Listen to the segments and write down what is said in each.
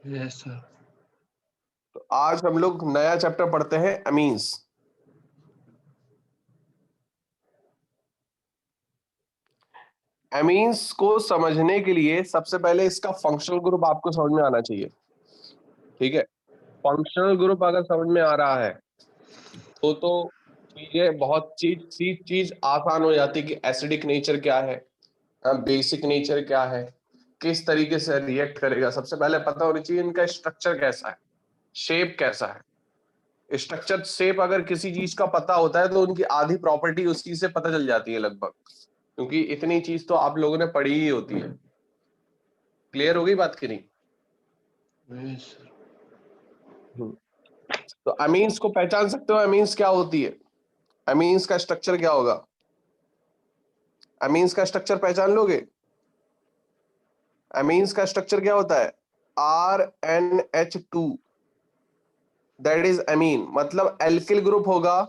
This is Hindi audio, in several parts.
Yes sir. तो आज हम लोग नया चैप्टर पढ़ते हैं अमीन्स। अमीन्स को समझने के लिए सबसे पहले इसका फंक्शनल ग्रुप आपको समझ में आना चाहिए। ठीक है, फंक्शनल ग्रुप अगर समझ में आ रहा है तो चीजें बहुत चीज आसान हो जाती है कि एसिडिक नेचर क्या है, बेसिक नेचर क्या है, किस तरीके से रिएक्ट करेगा। सबसे पहले पता होनी चाहिए इनका स्ट्रक्चर कैसा है, शेप कैसा है। स्ट्रक्चर शेप अगर किसी चीज का पता होता है तो उनकी आधी प्रॉपर्टी उस चीज से पता चल जाती है लगभग, क्योंकि इतनी चीज तो आप लोगों ने पढ़ी ही होती है। क्लियर हो गई बात की नहीं? Yes sir. तो अमीन्स को पहचान सकते हो, अमीन्स क्या होती है, अमीन्स का स्ट्रक्चर क्या होगा? अमीन्स का स्ट्रक्चर पहचान लोगे? अमीन्स का स्ट्रक्चर क्या होता है? RNH2, दैट इज अमीन, मतलब एल्किल ग्रुप होगा,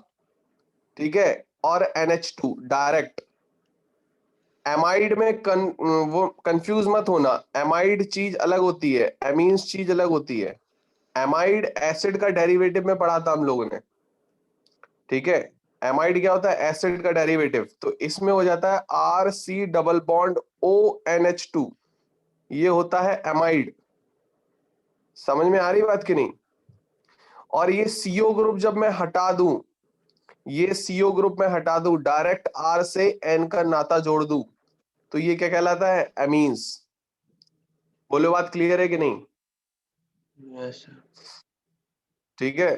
ठीक है, और NH2 डायरेक्ट। एमाइड में वो कंफ्यूज मत होना, एमाइड चीज अलग होती है, एमीन्स चीज अलग होती है। एमाइड एसिड का डेरिवेटिव में पढ़ा था हम लोगों ने, ठीक है। एमाइड क्या होता है? एसिड का डेरिवेटिव। तो इसमें हो जाता है RC डबल बॉन्ड ONH2, ये होता है एमाइड। समझ में आ रही बात कि नहीं? और ये CO ग्रुप जब मैं हटा दूं, ये CO ग्रुप में हटा दूं, डायरेक्ट R से N का नाता जोड़ दूं, तो ये क्या कहलाता है? अमीन्स। बोलो, बात क्लियर है कि नहीं? Yes sir. ठीक है।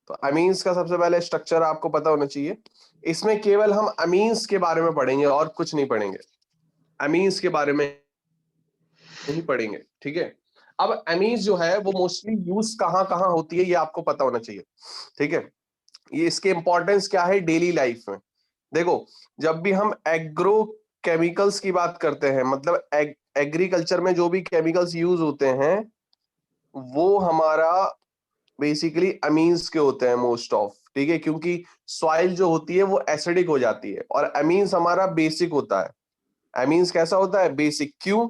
तो अमीन्स का सबसे पहले स्ट्रक्चर आपको पता होना चाहिए। इसमें केवल हम अमीन्स के बारे में पढ़ेंगे और कुछ नहीं पढ़ेंगे, अमीन्स के बारे में ही पढ़ेंगे, ठीक है। अब अमीन्स जो है वो मोस्टली यूज कहाँ कहाँ होती है ये आपको पता होना चाहिए, ठीक है। ये इसके इंपॉर्टेंस क्या है डेली लाइफ में? देखो, जब भी हम एग्रो केमिकल्स की बात करते हैं, मतलब एग्रीकल्चर में जो भी केमिकल्स यूज होते हैं वो हमारा बेसिकली अमीन्स के होते हैं मोस्ट ऑफ, ठीक है, क्योंकि सॉइल जो होती है वो एसिडिक हो जाती है और अमीन्स हमारा बेसिक होता है। अमीन्स कैसा होता है? बेसिक। क्यों?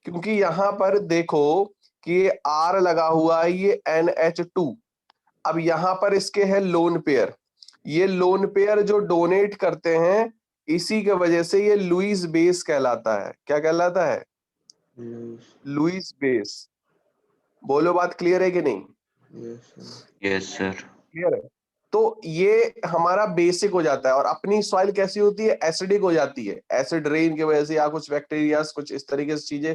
क्योंकि यहां पर देखो कि ये R लगा हुआ है, ये NH2। अब यहां पर इसके है लोन पेयर, ये लोन पेयर जो डोनेट करते हैं, इसी के वजह से ये लुईस बेस कहलाता है। क्या कहलाता है? लूज। Lewis base. बोलो, बात क्लियर है कि नहीं? Yes sir. Yes sir. Clear है? तो ये हमारा बेसिक हो जाता है। और अपनी सॉइल कैसी होती है? एसिडिक हो जाती है, एसिड रेन की वजह से या कुछ बैक्टीरिया कुछ इस तरीके से चीजें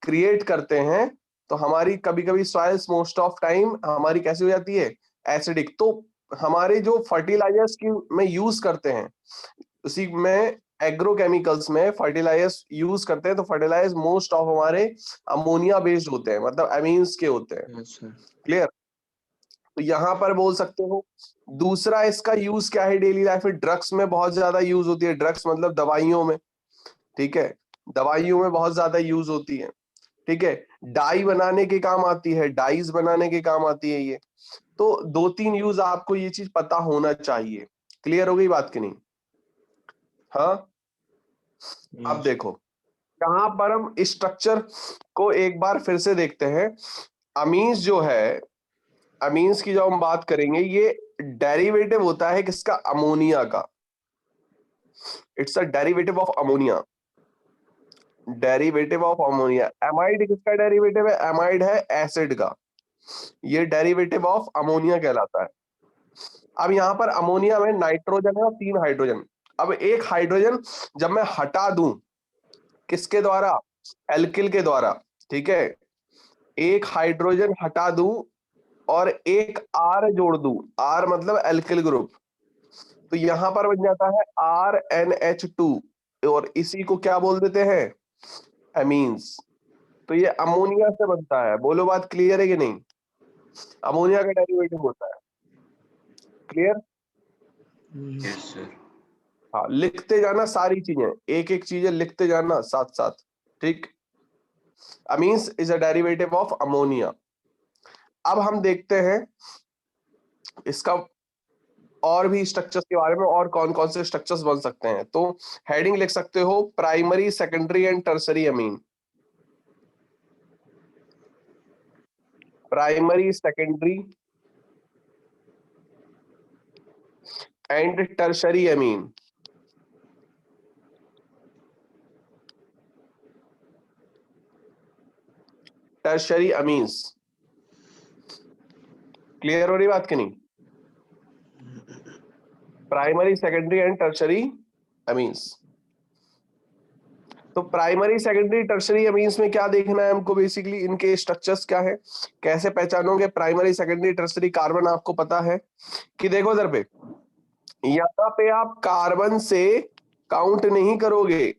क्रिएट करते हैं। तो हमारी कभी कभी सॉइल्स मोस्ट ऑफ टाइम हमारी कैसी हो जाती है? एसिडिक। तो हमारे जो फर्टिलाइजर्स की में यूज करते हैं, उसी में एग्रोकेमिकल्स में फर्टिलाइजर्स यूज करते हैं, तो फर्टिलाइजर्स मोस्ट ऑफ हमारे अमोनिया बेस्ड होते हैं, मतलब अमीन्स के होते हैं। Yes sir. क्लियर? तो यहां पर बोल सकते हो। दूसरा इसका यूज क्या है डेली लाइफ में? ड्रग्स में बहुत ज्यादा यूज होती है, ड्रग्स मतलब दवाइयों में, ठीक है, दवाइयों में बहुत ज्यादा यूज होती है, ठीक है। डाई बनाने के काम आती है, डाइज बनाने के काम आती है ये। तो दो तीन यूज आपको ये चीज पता होना चाहिए। क्लियर हो गई बात की नहीं? हाँ। अब यस। देखो, यहाँ पर हम स्ट्रक्चर को एक बार फिर से देखते हैं। अमीन्स जो है, अमीन्स की जब हम बात करेंगे, ये डेरिवेटिव होता है किसका? अमोनिया का। It's a derivative of ammonia, derivative of ammonia. Amide किसका डेरिवेटिव है? एमाइड है एसिड का, ये डेरिवेटिव ऑफ अमोनिया कहलाता है। अब यहां पर अमोनिया में नाइट्रोजन है और 3 हाइड्रोजन। अब एक हाइड्रोजन जब मैं हटा दूं, किसके द्वारा? एल्किल के द्वारा, ठीक है। एक हाइड्रोजन हटा दूं और एक R जोड़ दूं, R मतलब एल्किल ग्रुप, तो यहां पर बन जाता है RNH2, और इसी को क्या बोल देते हैं? अमीन्स। तो ये अमोनिया से बनता है। बोलो, बात क्लियर है कि नहीं? अमोनिया का डेरिवेटिव होता है। क्लियर? Yes sir. हाँ, लिखते जाना सारी चीजें, एक एक चीजें लिखते जाना साथ साथ, ठीक। Amines is a derivative of ammonia. अब हम देखते हैं इसका और भी स्ट्रक्चर्स के बारे में, और कौन कौन से स्ट्रक्चर्स बन सकते हैं। तो हेडिंग लिख सकते हो, primary, secondary and tertiary amine. Primary, secondary and tertiary amine. Tertiary amines. Clear हो रही बात कि नहीं? Primary, secondary and tertiary amines. तो प्राइमरी, सेकेंडरी, टर्शरी अमीन्स में क्या देखना है हमको? बेसिकली इनके स्ट्रक्चर्स क्या है, कैसे पहचानोगे प्राइमरी, सेकेंडरी, टर्शरी कार्बन? आपको पता है कि देखो इधर पे, यहाँ पे आप कार्बन से काउंट नहीं करोगे,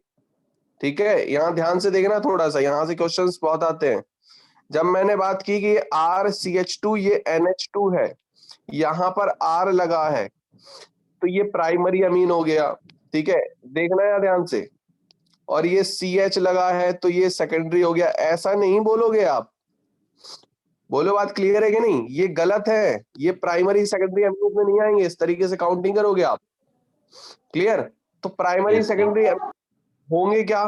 ठीक है? यहाँ ध्यान से देखना थोड़ा सा, यहाँ से क्वेश्चंस बहुत आते हैं। जब मैंने बात की कि RCH2 ये NH2 है, यहाँ पर R लगा है, तो ये प्राइमरी अमीन हो गया, ठीक है? देखना है ध्यान से। और ये CH लगा है तो ये सेकेंडरी हो गया। ऐसा नहीं बोलोगे आप, बोलो बात क्लियर है कि नहीं? ये गलत है, ये प्राइमरी सेकेंडरी अमीन में नहीं आएंगे, इस तरीके से काउंटिंग करोगे आप। क्लियर? तो प्राइमरी, Yes, sir. सेकेंडरी होंगे क्या,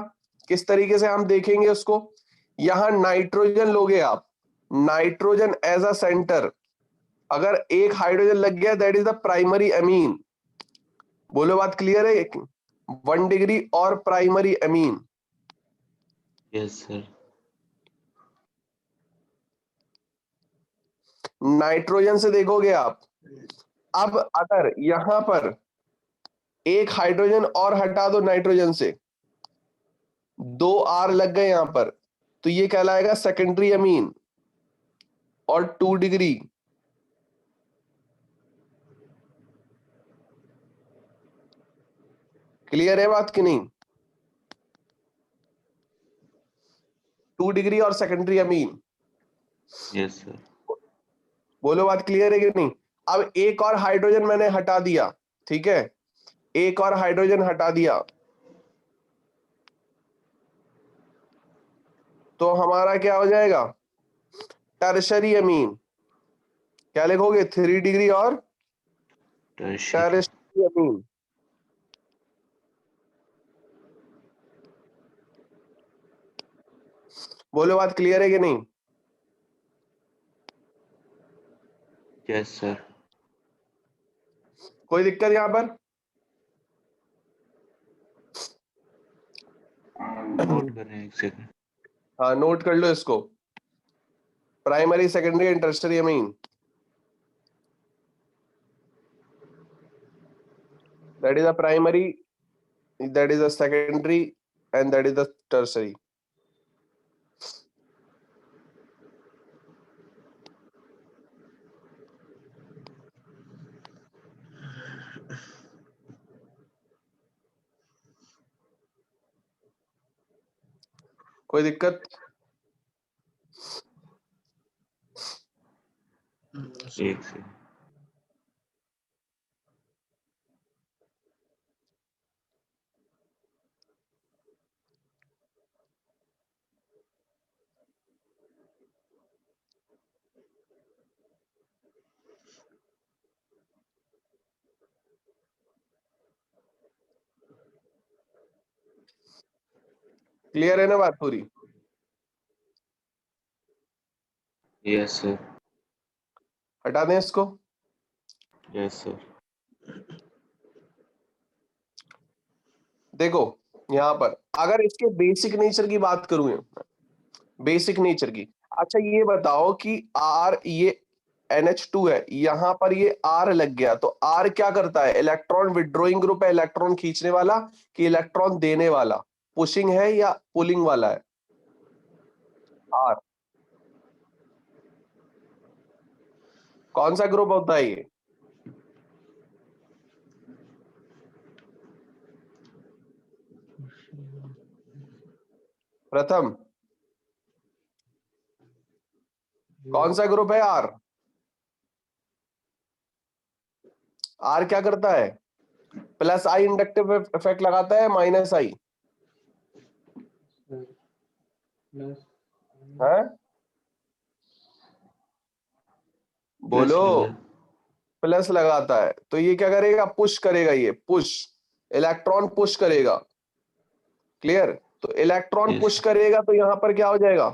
किस तरीके से हम देखेंगे उसको? यहां नाइट्रोजन लोगे आप, नाइट्रोजन एज अ सेंटर, अगर एक हाइड्रोजन लग गया that is the primary amine. बोलो बात क्लियर है? 1 डिग्री और primary amine. Yes, sir. Nitrogen से देखोगे आप। अब अगर यहां पर एक हाइड्रोजन और हटा दो नाइट्रोजन से, 2 R लग गए यहां पर, तो ये कहलाएगा सेकेंडरी अमीन और 2 डिग्री। क्लियर है बात कि नहीं? 2 डिग्री और सेकेंडरी अमीन। Yes, sir. बोलो बात क्लियर है कि नहीं? अब एक और हाइड्रोजन मैंने हटा दिया, ठीक है? एक और हाइड्रोजन हटा दिया तो हमारा क्या हो जाएगा? टर्शरी अमीन। क्या लिखोगे? 3 डिग्री और Tertiary. टर्शरी अमीन। बोलो बात क्लियर है कि नहीं? Yes, sir. कोई दिक्कत यहां पर? नोट कर रहे हैं, एक सेकंड। हाँ, नोट कर लो इसको। Primary, secondary and tertiary Amin, that is a primary, that is a secondary and that is the tertiary. कोई दिक्कत? एक सेकंड। क्लियर है ना बात पूरी? Yes, sir. हटा दें इसको। Yes, sir. देखो यहां पर अगर इसके बेसिक नेचर की बात करूं, बेसिक नेचर की, अच्छा ये बताओ कि R ये NH2 है, यहां पर ये R लग गया तो R क्या करता है? इलेक्ट्रॉन विड्रॉइंग ग्रुप है, इलेक्ट्रॉन खींचने वाला कि इलेक्ट्रॉन देने वाला? पुशिंग है या पुलिंग वाला है? R कौन सा ग्रुप होता है ये? प्रथम कौन सा ग्रुप है? R R क्या करता है? प्लस आई इंडक्टिव इफेक्ट लगाता है, माइनस आई है? बोलो। प्लस लगाता है तो ये क्या करेगा? पुश करेगा, ये पुश, इलेक्ट्रॉन पुश करेगा। क्लियर? तो इलेक्ट्रॉन Yes. पुश करेगा तो यहां पर क्या हो जाएगा?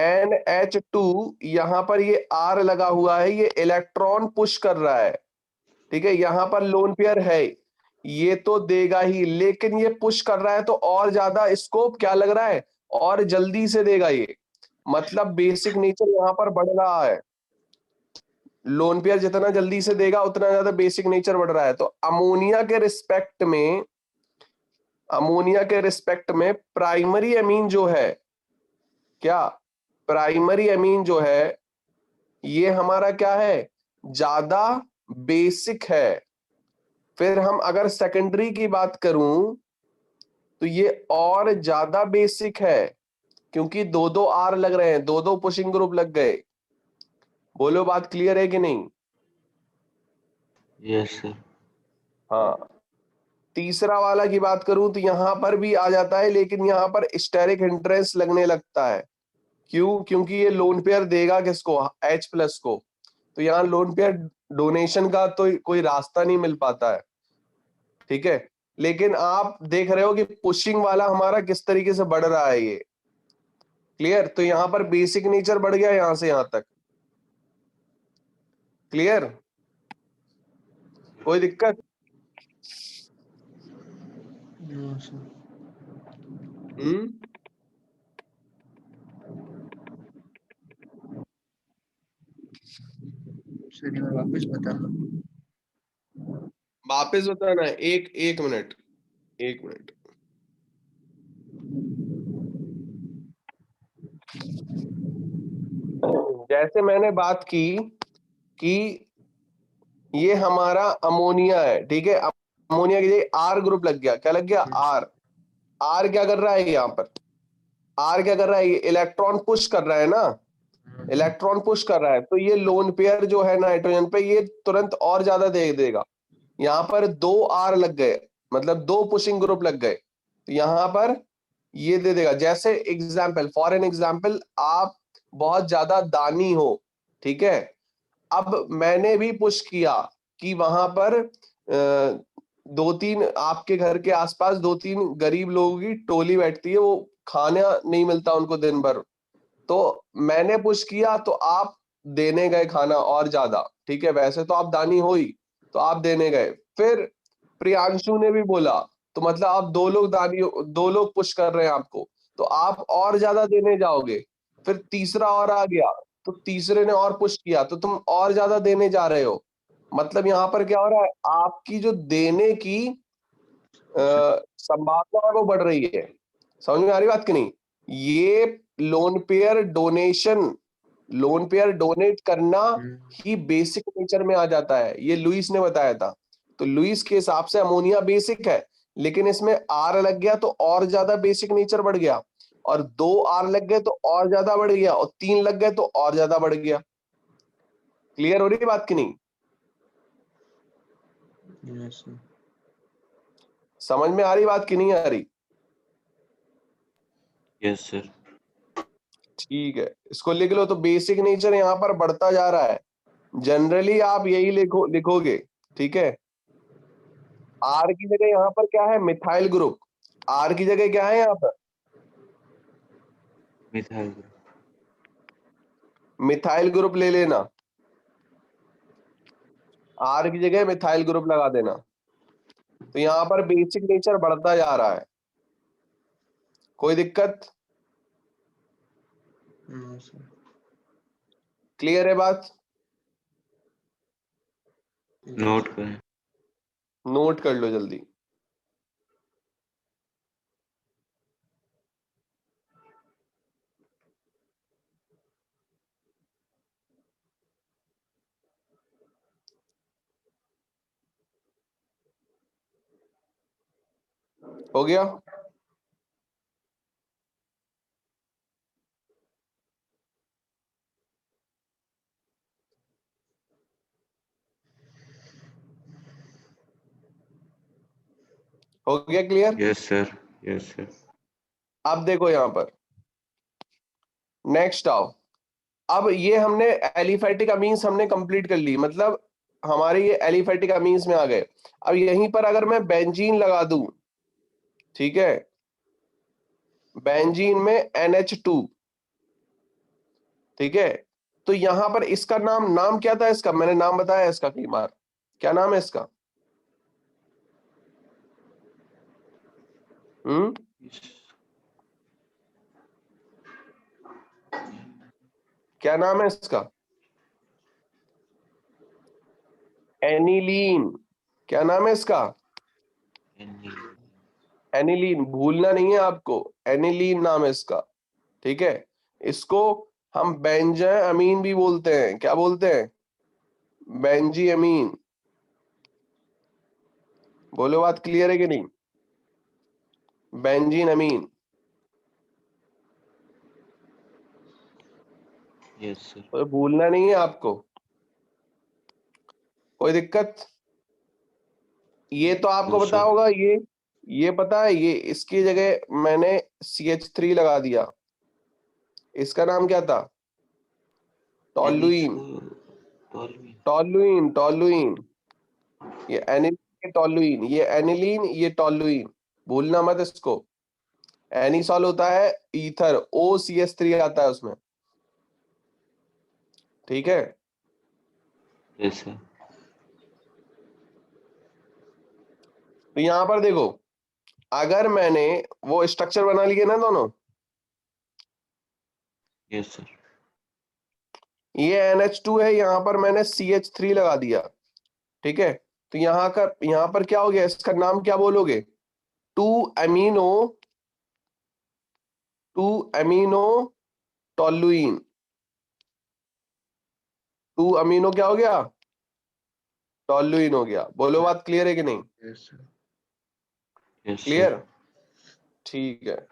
NH2 यहां पर ये R लगा हुआ है, ये इलेक्ट्रॉन पुश कर रहा है, ठीक है। यहां पर लोन पेयर है, ये तो देगा ही, लेकिन ये पुश कर रहा है तो और ज्यादा स्कोप क्या लग रहा है, और जल्दी से देगा ये, मतलब बेसिक नेचर यहां पर बढ़ रहा है। लोन पेयर जितना जल्दी से देगा उतना ज्यादा बेसिक नेचर बढ़ रहा है। तो अमोनिया के रिस्पेक्ट में प्राइमरी अमीन जो है, क्या प्राइमरी अमीन जो है ये हमारा क्या है, ज्यादा बेसिक है। फिर हम अगर सेकेंडरी की बात करूं तो ये और ज्यादा बेसिक है, क्योंकि दो दो आर लग रहे हैं, दो दो पुशिंग ग्रुप लग गए। बोलो बात क्लियर है कि नहीं? Yes sir. हाँ। तीसरा वाला की बात करूं तो यहां पर भी आ जाता है, लेकिन यहां पर स्टेरिक हिंड्रेंस लगने लगता है। क्यों? क्योंकि ये लोन पेयर देगा किसको, H+ को, तो यहाँ लोन पेयर डोनेशन का तो कोई रास्ता नहीं मिल पाता है, ठीक है। लेकिन आप देख रहे हो कि पुशिंग वाला हमारा किस तरीके से बढ़ रहा है, ये क्लियर। तो यहां पर बेसिक नेचर बढ़ गया यहां से यहां तक, क्लियर, कोई दिक्कत? No sir. सर ये वापस बताना। वापस बताना है, एक मिनट, एक मिनट। जैसे मैंने बात की कि ये हमारा अमोनिया है, ठीक है। अमोनिया की जगह R ग्रुप लग गया, क्या लग गया, R क्या कर रहा है यहाँ पर, R क्या कर रहा है, ये इलेक्ट्रॉन पुश कर रहा है ना, इलेक्ट्रॉन पुश कर रहा है, तो ये लोन पेयर जो है नाइट्रोजन पे ये तुरंत और ज्यादा दे देगा। यहाँ पर 2 R लग गए, मतलब 2 पुशिंग ग्रुप लग गए, तो यहाँ पर ये दे देगा। जैसे एग्जाम्पल, फॉर एन एग्जाम्पल, आप बहुत ज्यादा दानी हो, ठीक है। अब मैंने भी पुश किया कि वहां पर 2-3 आपके घर के आसपास 2-3 गरीब लोगों की टोली बैठती है, वो खाना नहीं मिलता उनको दिन भर, तो मैंने पुश किया तो आप देने गए खाना और ज्यादा, ठीक है। वैसे तो आप दानी हो ही, तो आप देने गए। फिर प्रियांशु ने भी बोला, तो मतलब आप 2 लोग दानी, 2 लोग पुश कर रहे हैं आपको, तो आप और ज्यादा देने जाओगे। फिर तीसरा और आ गया, तो तीसरे ने और पुश किया, तो तुम और ज्यादा देने जा रहे हो। मतलब यहाँ पर क्या हो रहा है, आपकी जो देने की संभावना है वो बढ़ रही है। समझ में आ रही बात कि नहीं? ये लोन पेयर डोनेट करना ही बेसिक नेचर में आ जाता है, ये लुइस ने बताया था। तो लुइस के हिसाब से अमोनिया बेसिक है, लेकिन इसमें R लग गया तो और ज्यादा बेसिक नेचर बढ़ गया, और 2 R लग गए तो और ज्यादा बढ़ गया, और 3 लग गए तो और ज्यादा बढ़ गया। क्लियर हो रही है बात कि नहीं? Yes sir. समझ में आ रही बात कि नहीं आ रही? Yes sir. ठीक है, इसको लिख लो। तो बेसिक नेचर यहाँ पर बढ़ता जा रहा है, जनरली आप यही लिखोगे, ठीक है। R की जगह यहाँ पर क्या है, मिथाइल ग्रुप। R की जगह क्या है यहाँ पर, मिथाइल। मिथाइल ग्रुप ले लेना, R की जगह मिथाइल ग्रुप लगा देना। तो यहाँ पर बेसिक नेचर बढ़ता जा रहा है, कोई दिक्कत? No sir. क्लियर है बात? नोट करें। नोट कर लो जल्दी। हो गया? हो गया clear? Yes sir. Yes sir. अब देखो यहाँ पर, नेक्स्ट आओ। अब ये हमने एलिफैटिक अमीन्स हमने कंप्लीट कर ली, मतलब हमारे ये एलिफैटिक अमीन्स में आ गए। अब यहीं पर अगर मैं बेंजीन लगा दूं, ठीक है, बेंजीन में NH2, ठीक है, तो यहां पर इसका नाम क्या था इसका, मैंने नाम बताया इसका कई बार, क्या नाम है इसका? क्या नाम है इसका? एनिलीन। क्या नाम है इसका? एनिलीन, भूलना नहीं है आपको, एनिलीन नाम है इसका। ठीक है, इसको हम बेंजाइन अमीन भी बोलते हैं, क्या बोलते हैं? Benzyl amine. बोलो, बात क्लियर है कि नहीं? Benzene amine. Yes sir. तो भूलना नहीं है आपको, कोई दिक्कत? ये तो आपको No, पता sir. होगा, ये पता है, ये इसकी जगह मैंने CH3 लगा दिया, इसका नाम क्या था? And toluene. इसको टॉलमी। Toluene, toluene. ये एनिलीन, टोलुइन, ये एनिलीन, ये टोलुइन, भूलना मत इसको। एनिसॉल होता है ईथर, OCH3 आता है उसमें। ठीक है, यस सर। तो यहां पर देखो, अगर मैंने वो स्ट्रक्चर बना लिए ना दोनों, यस सर। ये NH2 है, यहां पर मैंने CH3 लगा दिया। ठीक है, तो यहां पर क्या हो गया, इसका नाम क्या बोलोगे? To amino, to amino toluene. To amino क्या हो गया? टोलुइन हो गया। बोलो, बात क्लियर है कि नहीं? Yes sir. Yes clear? Sir. ठीक है,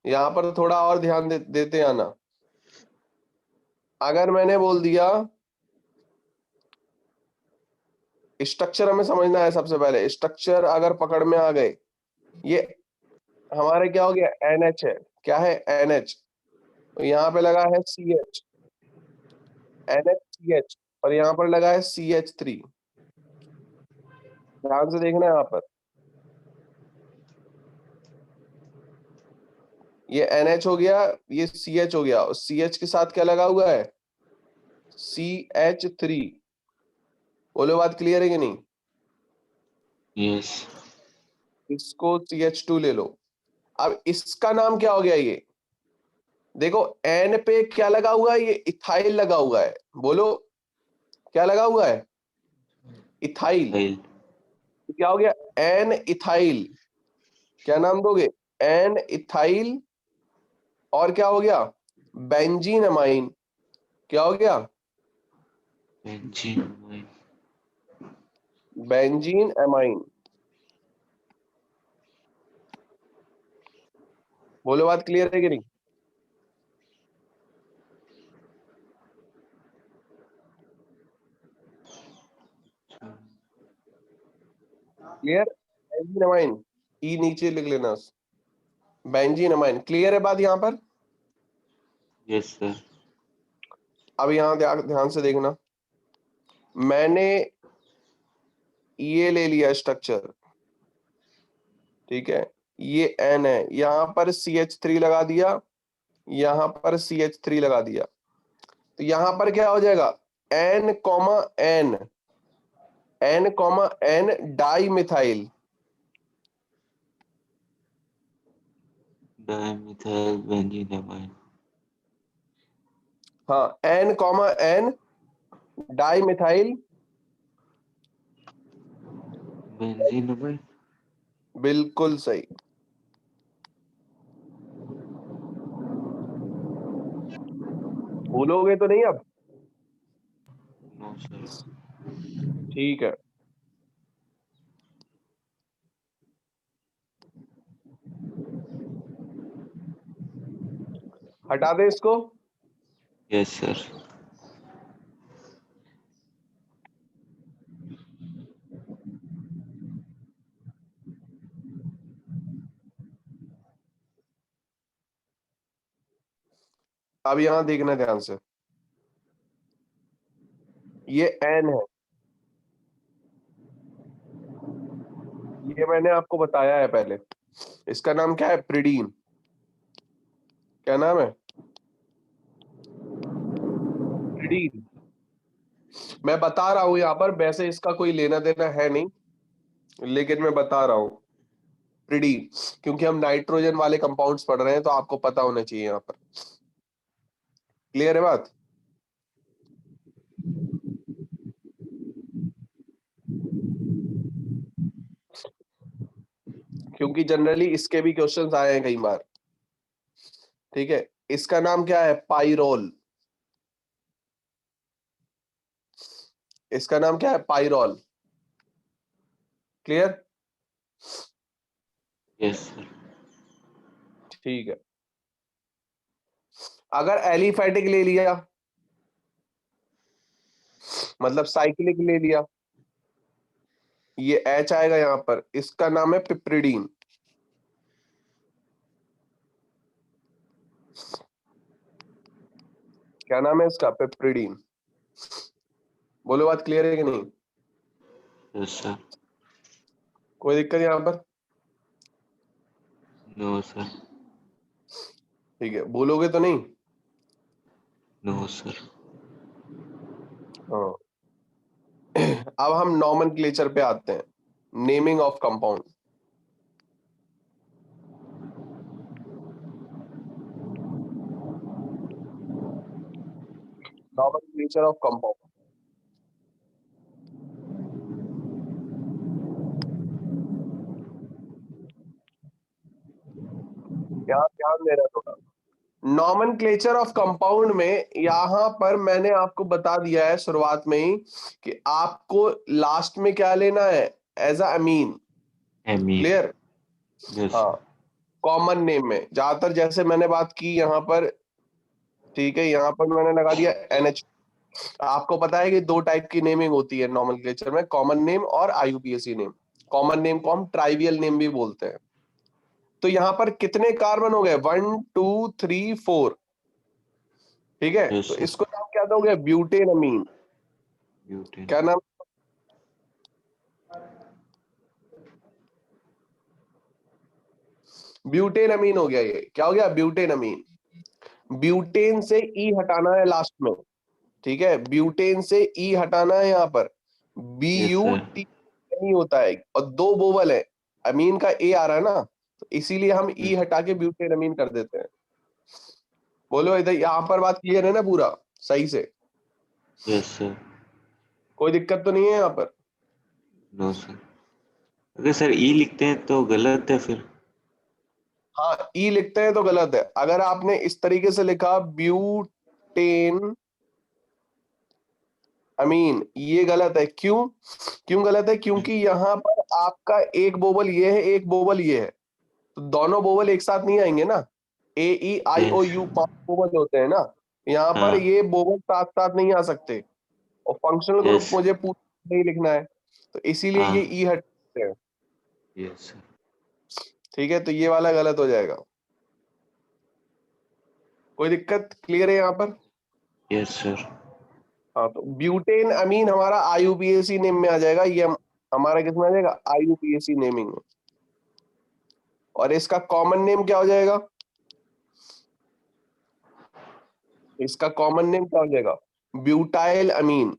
यहां पर थोड़ा और ध्यान देते आना। अगर मैंने बोल दिया, स्ट्रक्चर हमें समझना है सबसे पहले, स्ट्रक्चर अगर पकड़ में आ गए, ये हमारे क्या हो गया, NH है, क्या है, NH, तो यहाँ पे लगा है CH, NHCH, और यहाँ पर लगा है CH3। ध्यान से देखना है यहाँ पर, ये NH हो गया, ये CH हो गया, और CH के साथ क्या लगा हुआ है, CH3। बोलो, बात क्लियर है कि नहीं? यस। इसको CH2 ले लो। अब इसका नाम क्या हो गया, ये देखो, N पे क्या लगा हुआ है, ये इथाइल लगा हुआ है। बोलो, क्या लगा हुआ है? इथाइल। फाइल। क्या हो गया, N इथाइल। क्या नाम दोगे? N ethyl. और क्या हो गया, बेंजीन अमाइन। क्या हो गया? बेंजीन। Benzene amine. बोलो, बात क्लियर है कि नहीं? क्लियर? बेंजीन अमाइन, ई नीचे लिख लेना, बेंजीन अमाइन। क्लियर है बात यहाँ पर? Yes sir. अब यहाँ ध्यान से देखना, मैंने ये ले लिया स्ट्रक्चर। ठीक है, ये N है, यहाँ पर CH3 लगा दिया, यहाँ पर CH3 लगा दिया, तो यहाँ पर क्या हो जाएगा, N comma N, N comma N di methyl. Dimethyl benzene amine. हाँ, N comma N di methyl. Benzene amine. बिल्कुल सही। भूलोगे तो नहीं अब? No sir. ठीक है, हटा दे इसको। Yes sir. अब यहां देखना ध्यान से, ये N है, ये मैंने आपको बताया है पहले, इसका नाम क्या है, प्रिडीन। क्या नाम है? पिप्रिडीन। मैं बता रहा हूं यहाँ पर, वैसे इसका कोई लेना देना है नहीं, लेकिन मैं बता रहा हूँ प्रिडीन, क्योंकि हम नाइट्रोजन वाले कंपाउंड्स पढ़ रहे हैं तो आपको पता होना चाहिए यहाँ पर। क्लियर है बात? क्योंकि जनरली इसके भी क्वेश्चंस आए हैं कई बार। ठीक है, इसका नाम क्या है? पाइरोल। इसका नाम क्या है? पाइरोल। क्लियर? Yes sir. ठीक है। अगर एलिफैटिक ले लिया, मतलब साइक्लिक ले लिया, ये एच आएगा यहाँ पर, इसका नाम है पिप्रिडीन। क्या नाम है इसका? पिप्रिडीन। बोलो, बात क्लियर है कि नहीं? Yes sir. कोई दिक्कत यहाँ पर? No sir. ठीक है, बोलोगे तो नहीं? No sir. हाँ। अब हम नॉमेनक्लेचर पे आते हैं, naming of compound. Nomenclature of compound. यहाँ ध्यान देना थोड़ा। नॉमेनक्लेचर ऑफ कंपाउंड में यहां पर मैंने आपको बता दिया है शुरुआत में ही कि आपको लास्ट में क्या लेना है? As a amine. Amine. Clear? Yes हाँ, सर। कॉमन नेम में ज्यादातर जैसे मैंने बात की यहाँ पर, ठीक है, यहाँ पर मैंने लगा दिया NH। आपको पता है कि दो टाइप की नेमिंग होती है नॉमेनक्लेचर में, कॉमन नेम और IUPAC नेम। कॉमन नेम को हम ट्राइवियल नेम भी बोलते हैं। तो यहाँ पर कितने कार्बन हो गए? 1 2 3 4। ठीक है, यस तो सर। इसको नाम क्या दोगे? ब्यूटेन अमीन। ब्यूटेन। क्या नाम? ब्यूटेन अमीन हो गया। ये क्या हो गया? ब्यूटेन अमीन। ब्यूटेन से ई हटाना है लास्ट में। ठीक है, ब्यूटेन से ई हटाना है यहाँ पर। Yes sir. BUT नहीं होता है, और दो बोवल है, अमीन का ए आ रहा है ना, तो इसीलिए हम ई हटा के ब्यूटेन अमीन कर देते हैं। बोलो, इधर यहाँ पर बात क्लियर है ना पूरा सही से? Yes sir. कोई दिक्कत तो नहीं है यहाँ पर? No sir. अगर सर ई लिखते हैं तो गलत है फिर? हाँ, ई लिखते हैं तो गलत है। अगर आपने इस तरीके से लिखा ब्यूटेन अमीन, ये गलत है। क्यों? क्यों गलत है? क्योंकि यहाँ पर आपका एक बोवल ये है, एक बोवल ये है, तो दोनों बोवल एक साथ नहीं आएंगे ना। यस। AEIOU 5 बोवल होते हैं ना, यहाँ पर हाँ। ये बोवल साथ साथ नहीं आ सकते, और फंक्शनल ग्रुप यस। मुझे पूरा नहीं लिखना है, तो इसीलिए ये हाँ। ई हटते हैं। Yes sir. ठीक है, तो ये वाला गलत हो जाएगा। कोई दिक्कत? क्लियर है यहाँ पर? Yes sir. हाँ, तो ब्यूटेन अमीन हमारा IUPAC नेम में आ जाएगा। ये हमारा किस में आ जाएगा? IUPAC नेमिंग में। और इसका कॉमन नेम क्या हो जाएगा? इसका कॉमन नेम क्या हो जाएगा? ब्यूटाइल अमीन।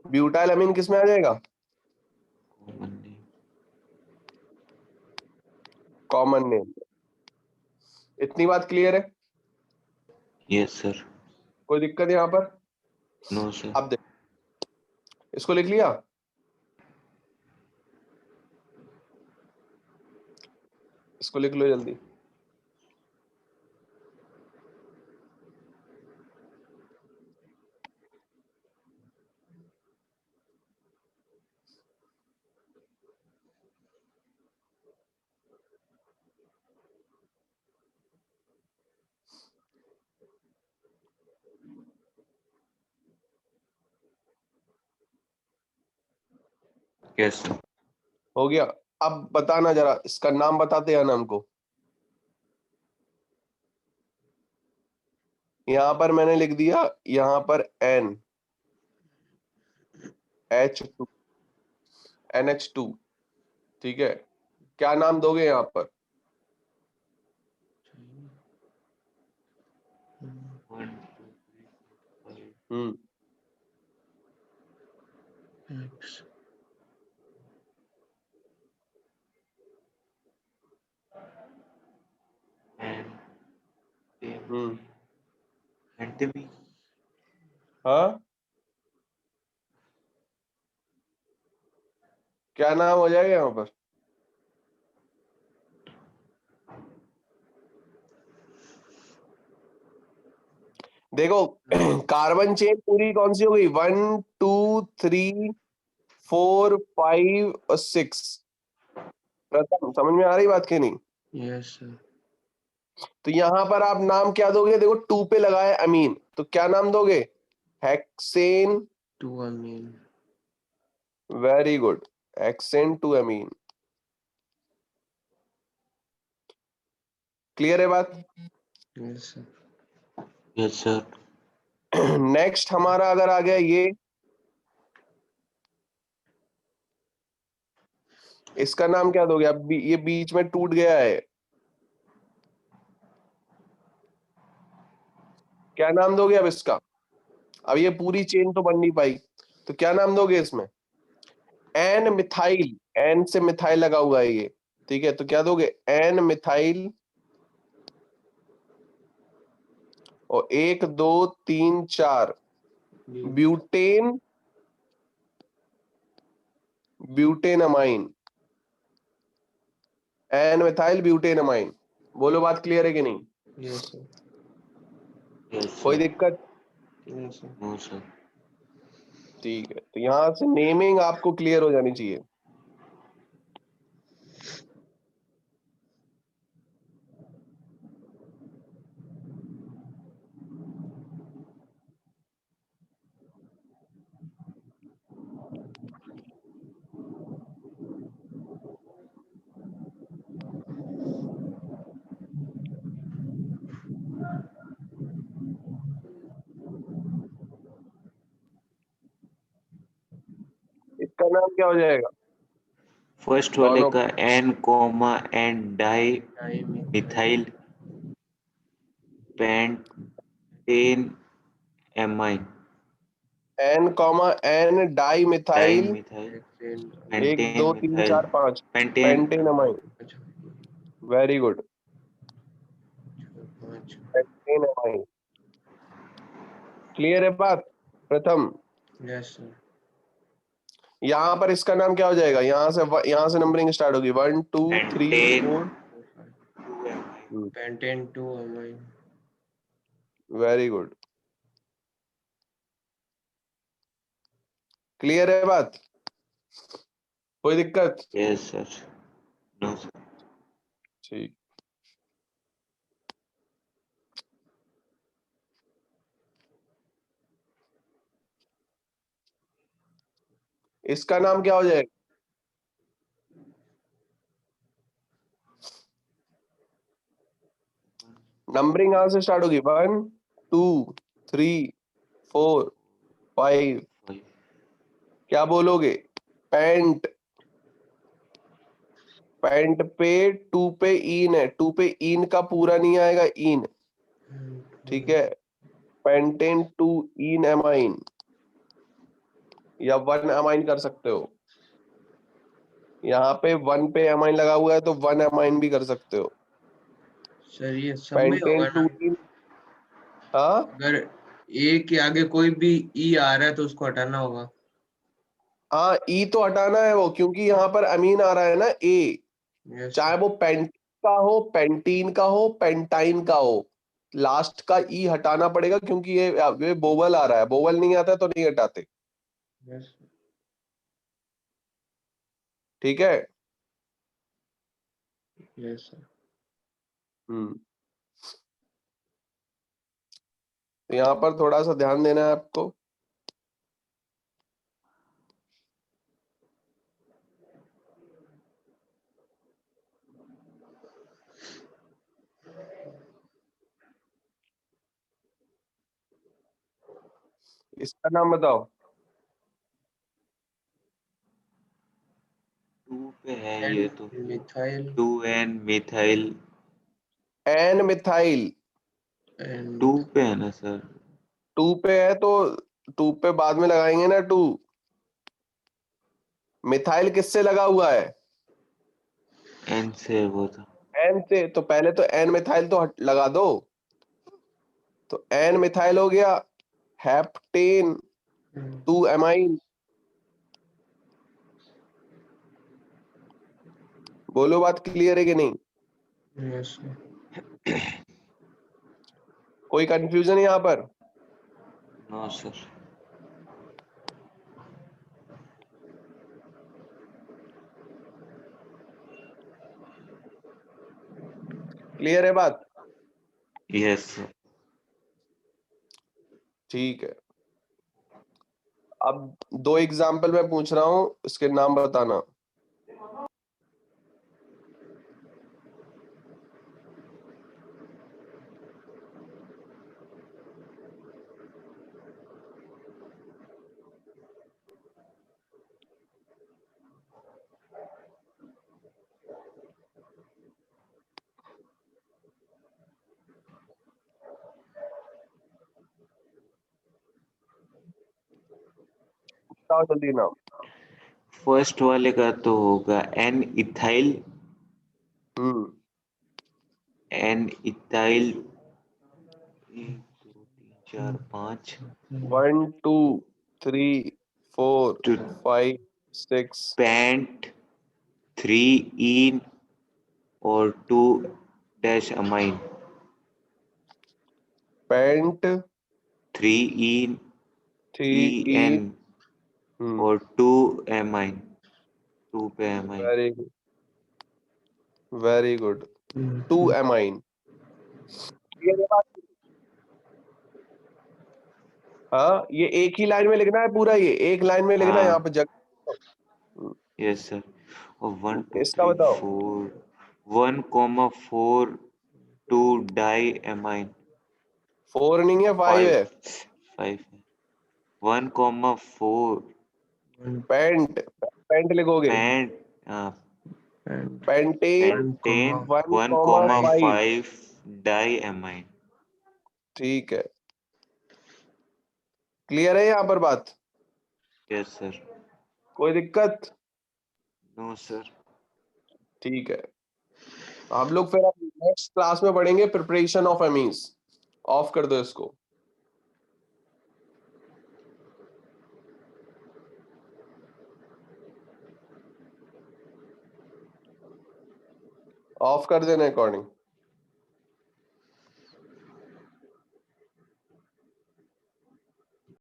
ब्यूटाइल अमीन किस में आ जाएगा? Common name. Common name. इतनी बात क्लियर है? Yes sir. कोई दिक्कत यहाँ पर? No sir. अब देख, इसको लिख लिया? इसको लिख लो जल्दी। Yes sir. हो गया? अब बताना जरा, इसका नाम बताते हैं नाम को। यहां पर मैंने लिख दिया, यहां पर NH2 NH2। ठीक है, क्या नाम दोगे यहां पर? X एंटीमी हाँ, क्या नाम हो जाएगा यहाँ पर? देखो कार्बन चेन पूरी कौन सी हो गई? 1 2 3 4 5 और 6। प्रथम, समझ में आ रही बात की नहीं? यस सर तो यहां पर आप नाम क्या दोगे? देखो 2 पे लगा है अमीन, तो क्या नाम दोगे? हेक्सेन। 2 अमीन वेरी गुड, हेक्सेन 2 अमीन। क्लियर है बात? Yes sir yes sir next हमारा अगर आ गया ये, इसका नाम क्या दोगे? अब ये बीच में टूट गया है, क्या नाम दोगे अब इसका? अब ये पूरी चेन तो बन नहीं पाई, तो क्या नाम दोगे इसमें? एन मिथाइल, एन से मिथाइल लगा हुआ है ये, ठीक है, तो क्या दोगे? N methyl. और 1 2 3 4 butane, butanamine, N methyl butanamine. बोलो बात क्लियर है कि नहीं? यस सर यस कोई सर दिक्कत? यस सर नो सर ठीक है, तो यहां से नेमिंग आपको क्लियर हो जानी चाहिए। इसका नाम क्या हो जाएगा? फर्स्ट वाले दोनों का N comma N di time methyl pentane amine N comma N di di methyl methyl एक्सेंट 1 पेंटेन 2 3 मिथाइल 4 5 पेंटेन पेंटेनमाइन। अच्छा वेरी गुड, 5 पेंटेनमाइन। क्लियर है बात? प्रथम, यस सर यहाँ पर इसका नाम क्या हो जाएगा? यहाँ से नंबरिंग स्टार्ट होगी, 1 2 3 पेंटेन 4। पेंटेन 2 अमीन वेरी गुड, क्लियर है बात? कोई दिक्कत? यस सर नो सर ठीक, इसका नाम क्या हो जाएगा? नंबरिंग यहां से स्टार्ट होगी, 1 2 3 4 5। क्या बोलोगे? पेंट, पेंट पे 2 पे इन है, 2 पे इन का पूरा नहीं आएगा, इन, ठीक है। पेंटेन 2 इन एमाइन, या 1 एमाइन कर सकते हो। यहाँ पे 1 पे एमाइन लगा हुआ है तो 1 एमाइन भी कर सकते हो। सर ये सब में पेंटेन होगा 2 ना इन, हाँ अगर ए के आगे कोई भी ई आ रहा है तो उसको हटाना होगा हाँ, ई तो हटाना है वो, क्योंकि यहाँ पर अमीन आ रहा है ना, ए। यस चाहे वो पेंट का हो, पेंटीन का हो, पेंटाइन का हो, लास्ट का ई हटाना पड़ेगा, क्योंकि ये बोवल आ रहा है। बोवल नहीं आता तो नहीं हटाते, यस ठीक है। यस सर हम्म, तो यहाँ पर थोड़ा सा ध्यान देना है आपको। इसका नाम बताओ। 2 पे है एंड ये तो methyl 2 N methyl N methyl, and 2 पे है ना सर 2 पे है तो 2 पे बाद में लगाएंगे ना 2। मिथाइल किससे लगा हुआ है? एन से वो था। एन से, तो पहले तो एन मिथाइल तो लगा दो, तो एन मिथाइल हो गया, हेप्टेन 2 एमाइन। बोलो बात क्लियर है कि नहीं? यस कोई कंफ्यूजन यहाँ पर? No sir. क्लियर है बात? Yes sir. ठीक है, अब 2 एग्जाम्पल मैं पूछ रहा हूं, इसके नाम बताना। बताओ जल्दी नाम। फर्स्ट वाले का तो होगा N ethyl. N ethyl 1 2 3 4 5 1 2 3 4 5 6 paint 3 इन और 2 डैश अमाइन। पेंट 3 इन 3 ई ई। एन और 2 एमाइन। 2 पे amine. Very good, very good. 2 amine. हाँ, ये एक ही लाइन में लिखना है पूरा, ये एक लाइन में लिखना है, यहाँ पे जगह। Yes sir. और 1 2 इसका 3 बताओ। 4 1,4 2 डाई एमाइन। 4 नहीं है, 5 है। 5 1,4 पेंट, पेंट लिखोगे। Pent pentane pentane 1,5। 1,5 di amine. ठीक है, क्लियर है यहाँ पर बात? Yes sir. कोई दिक्कत? No sir. ठीक है, हम लोग फिर नेक्स्ट क्लास में पढ़ेंगे प्रिपरेशन ऑफ एमीन्स। ऑफ कर दो इसको। ऑफ कर देना रिकॉर्डिंग।